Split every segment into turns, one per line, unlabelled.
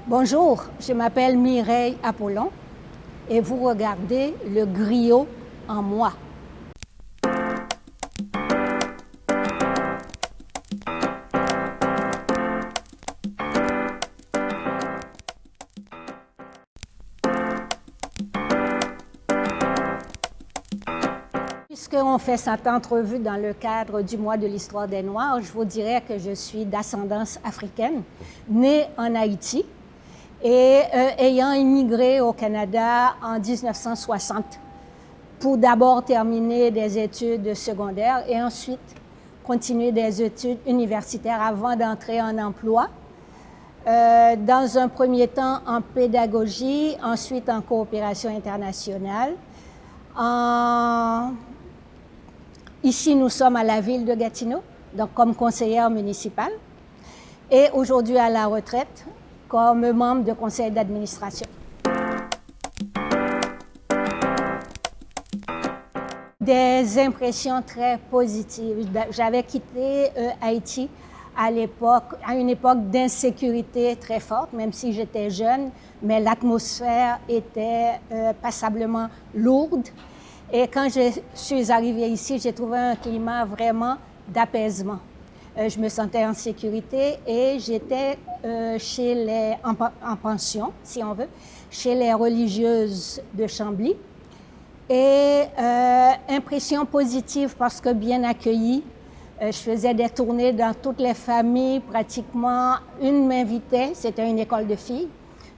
Bonjour, je m'appelle Mireille Apollon et vous regardez le griot en moi. Puisqu'on fait cette entrevue dans le cadre du mois de l'histoire des Noirs, je vous dirais que je suis d'ascendance africaine, née en Haïti et ayant immigré au Canada en 1960 pour d'abord terminer des études secondaires et ensuite continuer des études universitaires avant d'entrer en emploi. Dans un premier temps en pédagogie, ensuite en coopération internationale. Ici, nous sommes à la ville de Gatineau, donc comme conseillère municipale, et aujourd'hui à la retraite comme membre de conseil d'administration. Des impressions très positives. J'avais quitté Haïti à une époque d'insécurité très forte, même si j'étais jeune, mais l'atmosphère était passablement lourde. Et quand je suis arrivée ici, j'ai trouvé un climat vraiment d'apaisement. Je me sentais en sécurité et j'étais en pension, si on veut, chez les religieuses de Chambly. Et impression positive parce que bien accueillie. Je faisais des tournées dans toutes les familles, pratiquement. Une m'invitait, c'était une école de filles,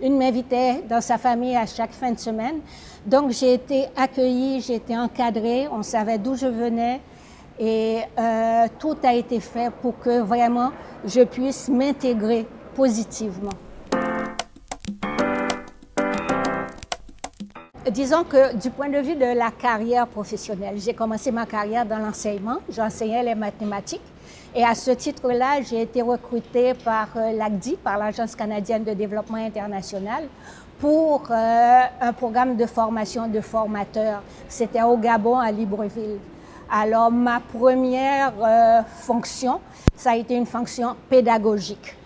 une m'invitait dans sa famille à chaque fin de semaine. Donc j'ai été accueillie, j'ai été encadrée, on savait d'où je venais et tout a été fait pour que vraiment je puisse m'intégrer positivement. Disons que du point de vue de la carrière professionnelle, j'ai commencé ma carrière dans l'enseignement, j'enseignais les mathématiques et à ce titre-là, j'ai été recrutée par l'ACDI, par l'Agence canadienne de développement international, pour un programme de formation de formateurs. C'était au Gabon, à Libreville. Alors ma première fonction, ça a été une fonction pédagogique.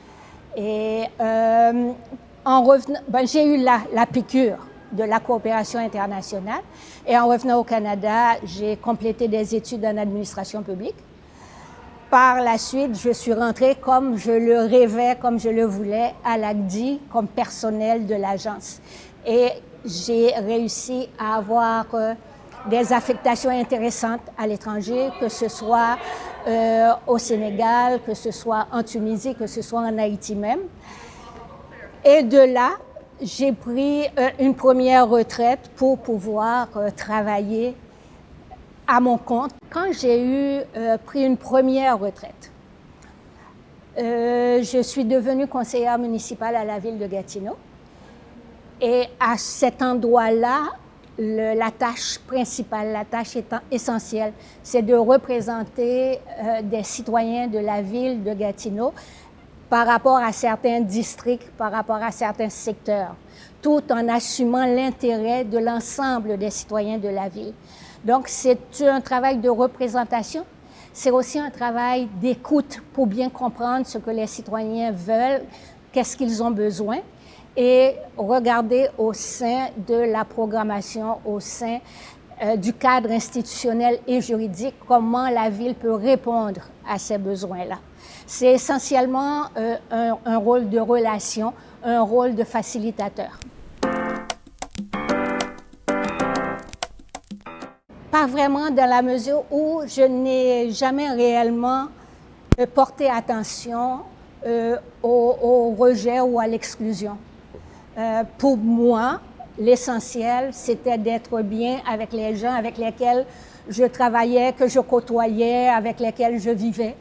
Et en revenant, j'ai eu la piqûre de la coopération internationale. Et en revenant au Canada, j'ai complété des études en administration publique. Par la suite, je suis rentrée comme je le rêvais, comme je le voulais, à l'ACDI, comme personnel de l'agence. Et j'ai réussi à avoir des affectations intéressantes à l'étranger, que ce soit au Sénégal, que ce soit en Tunisie, que ce soit en Haïti même. Et de là, j'ai pris une première retraite pour pouvoir travailler à mon compte. Quand j'ai pris une première retraite, je suis devenue conseillère municipale à la ville de Gatineau. Et à cet endroit-là, la tâche principale, la tâche essentielle, c'est de représenter des citoyens de la ville de Gatineau par rapport à certains districts, par rapport à certains secteurs, tout en assumant l'intérêt de l'ensemble des citoyens de la ville. Donc, c'est un travail de représentation, c'est aussi un travail d'écoute pour bien comprendre ce que les citoyens veulent, qu'est-ce qu'ils ont besoin, et regarder au sein de la programmation, au sein du cadre institutionnel et juridique, comment la ville peut répondre à ces besoins-là. C'est essentiellement un rôle de relation, un rôle de facilitateur. Pas vraiment dans la mesure où je n'ai jamais réellement porté attention au rejet ou à l'exclusion. Pour moi, l'essentiel, c'était d'être bien avec les gens avec lesquels je travaillais, que je côtoyais, avec lesquels je vivais.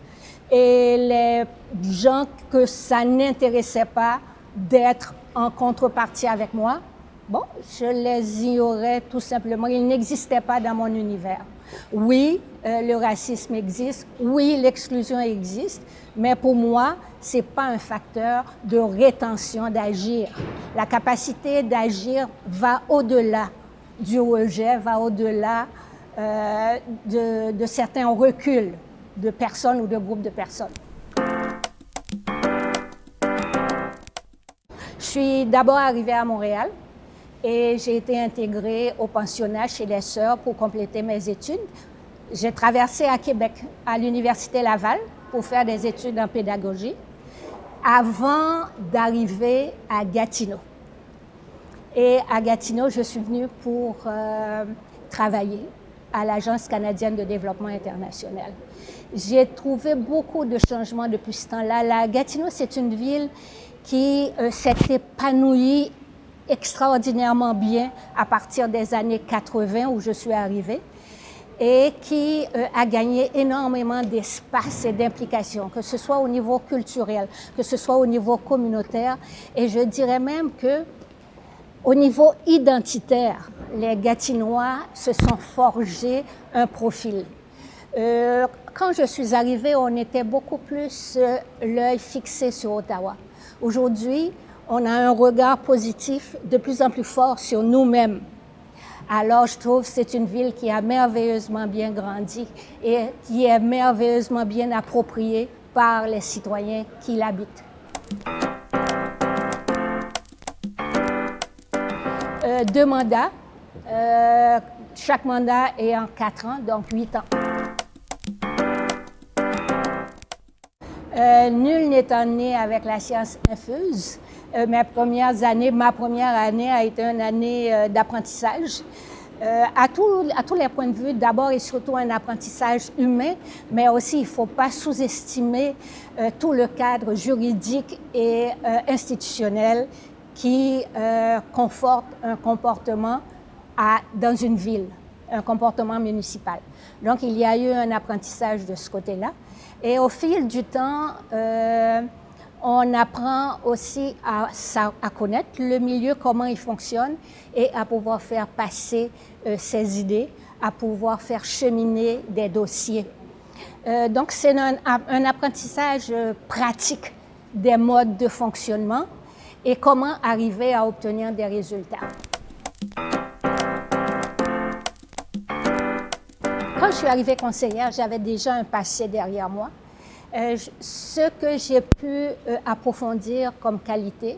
Et les gens que ça n'intéressait pas d'être en contrepartie avec moi, bon, je les ignorais tout simplement. Ils n'existaient pas dans mon univers. Oui, le racisme existe. Oui, l'exclusion existe. Mais pour moi, ce n'est pas un facteur de rétention d'agir. La capacité d'agir va au-delà du rejet, va au-delà de certains reculs de personnes ou de groupes de personnes. Je suis d'abord arrivée à Montréal et j'ai été intégrée au pensionnat chez les Sœurs pour compléter mes études. J'ai traversé à Québec, à l'Université Laval, pour faire des études en pédagogie, avant d'arriver à Gatineau. Et à Gatineau, je suis venue pour travailler à l'Agence canadienne de développement international. J'ai trouvé beaucoup de changements depuis ce temps-là. Gatineau, c'est une ville qui s'est épanouie extraordinairement bien à partir des années 80 où je suis arrivée et qui a gagné énormément d'espace et d'implication, que ce soit au niveau culturel, que ce soit au niveau communautaire. Et je dirais même que au niveau identitaire, les Gatinois se sont forgés un profil. Quand je suis arrivée, on était beaucoup plus l'œil fixé sur Ottawa. Aujourd'hui, on a un regard positif de plus en plus fort sur nous-mêmes. Alors, je trouve que c'est une ville qui a merveilleusement bien grandi et qui est merveilleusement bien appropriée par les citoyens qui l'habitent. 2 mandats, chaque mandat est en 4 ans, donc 8 ans. Nul n'étant né avec la science infuse. Ma première année a été une année d'apprentissage. À tous les points de vue, d'abord et surtout un apprentissage humain, mais aussi il ne faut pas sous-estimer tout le cadre juridique et institutionnel qui conforte un comportement dans une ville, un comportement municipal. Donc, il y a eu un apprentissage de ce côté-là. Et au fil du temps, on apprend aussi à connaître le milieu, comment il fonctionne, et à pouvoir faire passer ses idées, à pouvoir faire cheminer des dossiers. Donc, c'est un apprentissage pratique des modes de fonctionnement et comment arriver à obtenir des résultats. Quand je suis arrivée conseillère, j'avais déjà un passé derrière moi. Ce que j'ai pu approfondir comme qualité,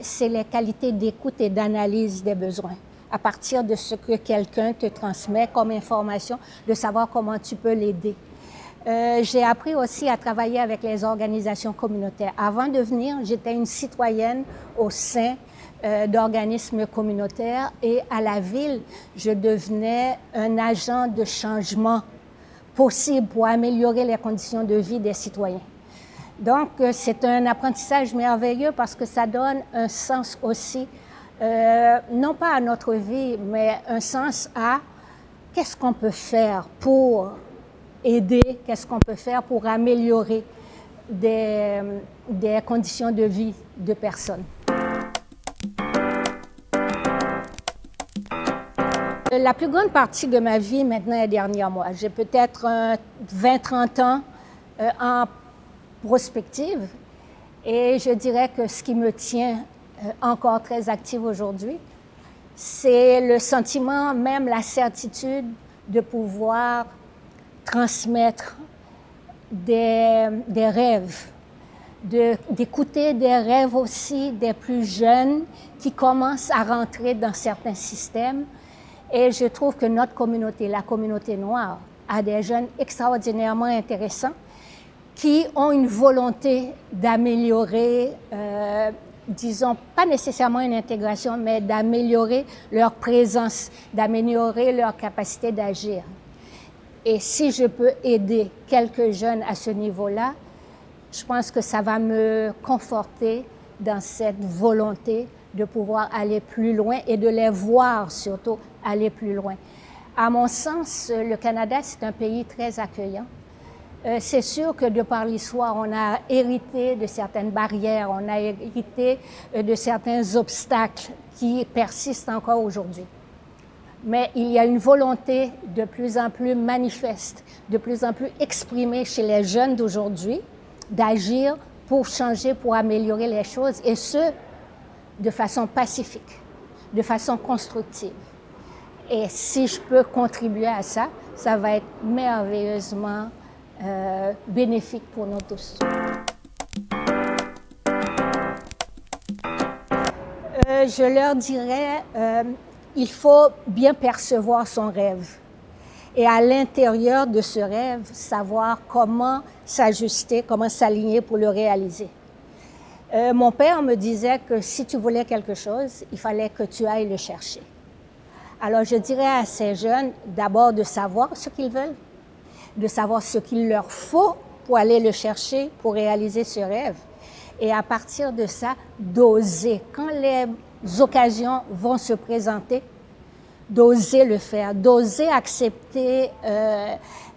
c'est les qualités d'écoute et d'analyse des besoins. À partir de ce que quelqu'un te transmet comme information, de savoir comment tu peux l'aider. J'ai appris aussi à travailler avec les organisations communautaires. Avant de venir, j'étais une citoyenne au sein d'organismes communautaires et à la ville, je devenais un agent de changement possible pour améliorer les conditions de vie des citoyens. Donc, c'est un apprentissage merveilleux parce que ça donne un sens aussi, non pas à notre vie, mais un sens à qu'est-ce qu'on peut faire pour aider, qu'est-ce qu'on peut faire pour améliorer des conditions de vie de personnes. La plus grande partie de ma vie maintenant est derrière moi. J'ai peut-être 20-30 ans en prospective et je dirais que ce qui me tient encore très active aujourd'hui, c'est le sentiment, même la certitude de pouvoir transmettre des rêves, d'écouter des rêves aussi des plus jeunes qui commencent à rentrer dans certains systèmes. Et je trouve que notre communauté, la communauté noire, a des jeunes extraordinairement intéressants qui ont une volonté d'améliorer, disons, pas nécessairement une intégration, mais d'améliorer leur présence, d'améliorer leur capacité d'agir. Et si je peux aider quelques jeunes à ce niveau-là, je pense que ça va me conforter dans cette volonté de pouvoir aller plus loin et de les voir surtout aller plus loin. À mon sens, le Canada, c'est un pays très accueillant. C'est sûr que de par l'histoire, on a hérité de certaines barrières, on a hérité de certains obstacles qui persistent encore aujourd'hui. Mais il y a une volonté de plus en plus manifeste, de plus en plus exprimée chez les jeunes d'aujourd'hui, d'agir pour changer, pour améliorer les choses, et ce, de façon pacifique, de façon constructive. Et si je peux contribuer à ça, ça va être merveilleusement bénéfique pour nous tous. Je leur dirais, il faut bien percevoir son rêve. Et à l'intérieur de ce rêve, savoir comment s'ajuster, comment s'aligner pour le réaliser. Mon père me disait que si tu voulais quelque chose, il fallait que tu ailles le chercher. Alors je dirais à ces jeunes d'abord de savoir ce qu'ils veulent, de savoir ce qu'il leur faut pour aller le chercher, pour réaliser ce rêve. Et à partir de ça, d'oser. Quand les occasions vont se présenter, d'oser le faire, d'oser accepter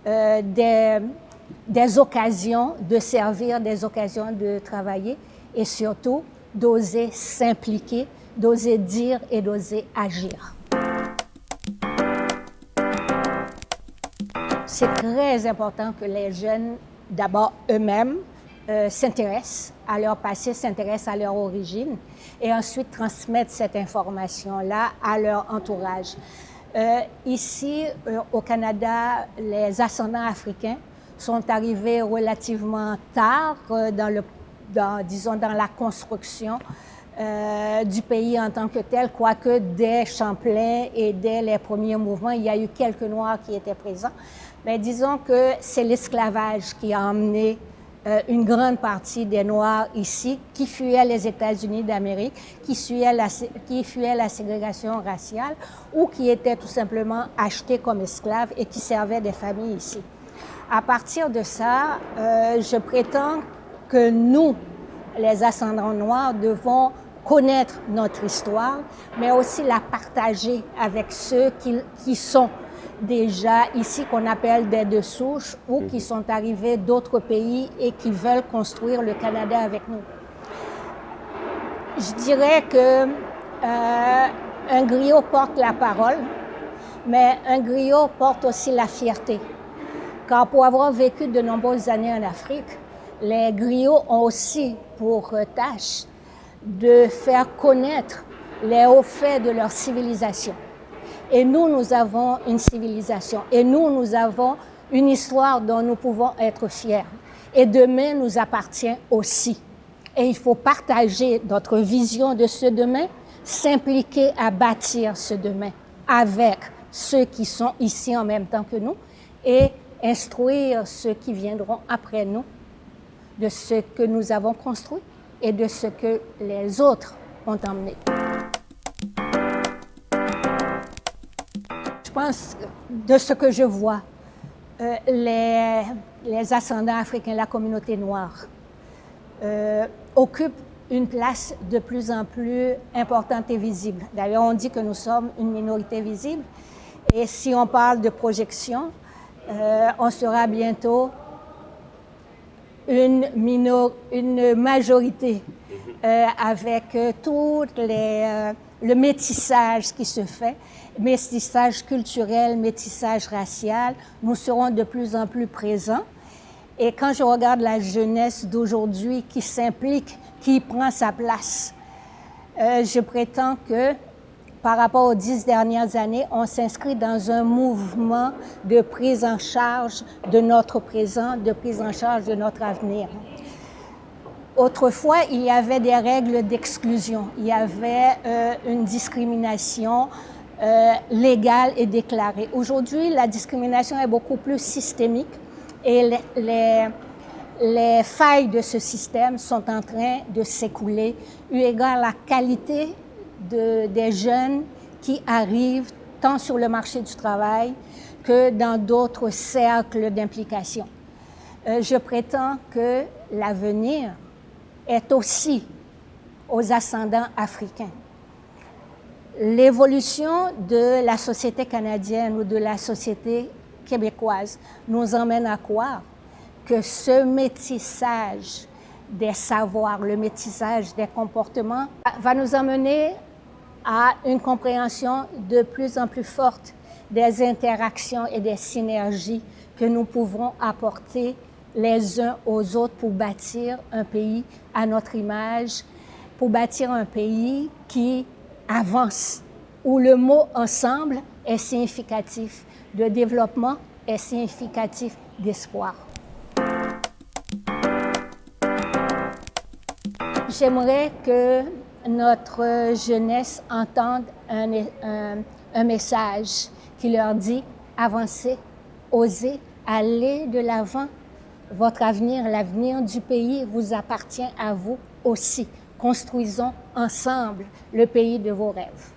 des occasions de servir, des occasions de travailler et surtout d'oser s'impliquer, d'oser dire et d'oser agir. C'est très important que les jeunes, d'abord eux-mêmes, s'intéressent à leur passé, s'intéressent à leur origine et ensuite transmettent cette information-là à leur entourage. Ici, au Canada, les ascendants africains sont arrivés relativement tard dans la construction du pays en tant que tel, quoique dès Champlain et dès les premiers mouvements, il y a eu quelques Noirs qui étaient présents. Mais disons que c'est l'esclavage qui a emmené une grande partie des Noirs ici qui fuyaient les États-Unis d'Amérique, qui fuyaient la ségrégation raciale ou qui étaient tout simplement achetés comme esclaves et qui servaient des familles ici. À partir de ça, je prétends que nous, les ascendants noirs, devons connaître notre histoire, mais aussi la partager avec ceux qui sont déjà ici, qu'on appelle des de souche, ou qui sont arrivés d'autres pays et qui veulent construire le Canada avec nous. Je dirais que un griot porte la parole, mais un griot porte aussi la fierté. Car pour avoir vécu de nombreuses années en Afrique, les griots ont aussi pour tâche de faire connaître les hauts faits de leur civilisation. Et nous avons une civilisation. Et nous avons une histoire dont nous pouvons être fiers. Et demain nous appartient aussi. Et il faut partager notre vision de ce demain, s'impliquer à bâtir ce demain avec ceux qui sont ici en même temps que nous et instruire ceux qui viendront après nous de ce que nous avons construit et de ce que les autres ont emmené. Je pense, de ce que je vois, les ascendants africains, la communauté noire, occupent une place de plus en plus importante et visible. D'ailleurs, on dit que nous sommes une minorité visible. Et si on parle de projection, on sera bientôt une majorité avec tout le métissage qui se fait, métissage culturel, métissage racial. Nous serons de plus en plus présents. Et quand je regarde la jeunesse d'aujourd'hui qui s'implique, qui prend sa place, je prétends que par rapport aux 10 dernières années, on s'inscrit dans un mouvement de prise en charge de notre présent, de prise en charge de notre avenir. Autrefois, il y avait des règles d'exclusion. Il y avait une discrimination légale et déclarée. Aujourd'hui, la discrimination est beaucoup plus systémique et les failles de ce système sont en train de s'écouler, eu égard à la qualité des jeunes qui arrivent tant sur le marché du travail que dans d'autres cercles d'implication. Je prétends que l'avenir est aussi aux ascendants africains. L'évolution de la société canadienne ou de la société québécoise nous emmène à croire que ce métissage des savoirs, le métissage des comportements va nous emmener à une compréhension de plus en plus forte des interactions et des synergies que nous pouvons apporter les uns aux autres pour bâtir un pays à notre image, pour bâtir un pays qui avance, où le mot « ensemble » est significatif de développement, est significatif d'espoir. J'aimerais que notre jeunesse entende un message qui leur dit « Avancez, osez, allez de l'avant. Votre avenir, l'avenir du pays vous appartient à vous aussi. Construisons ensemble le pays de vos rêves. »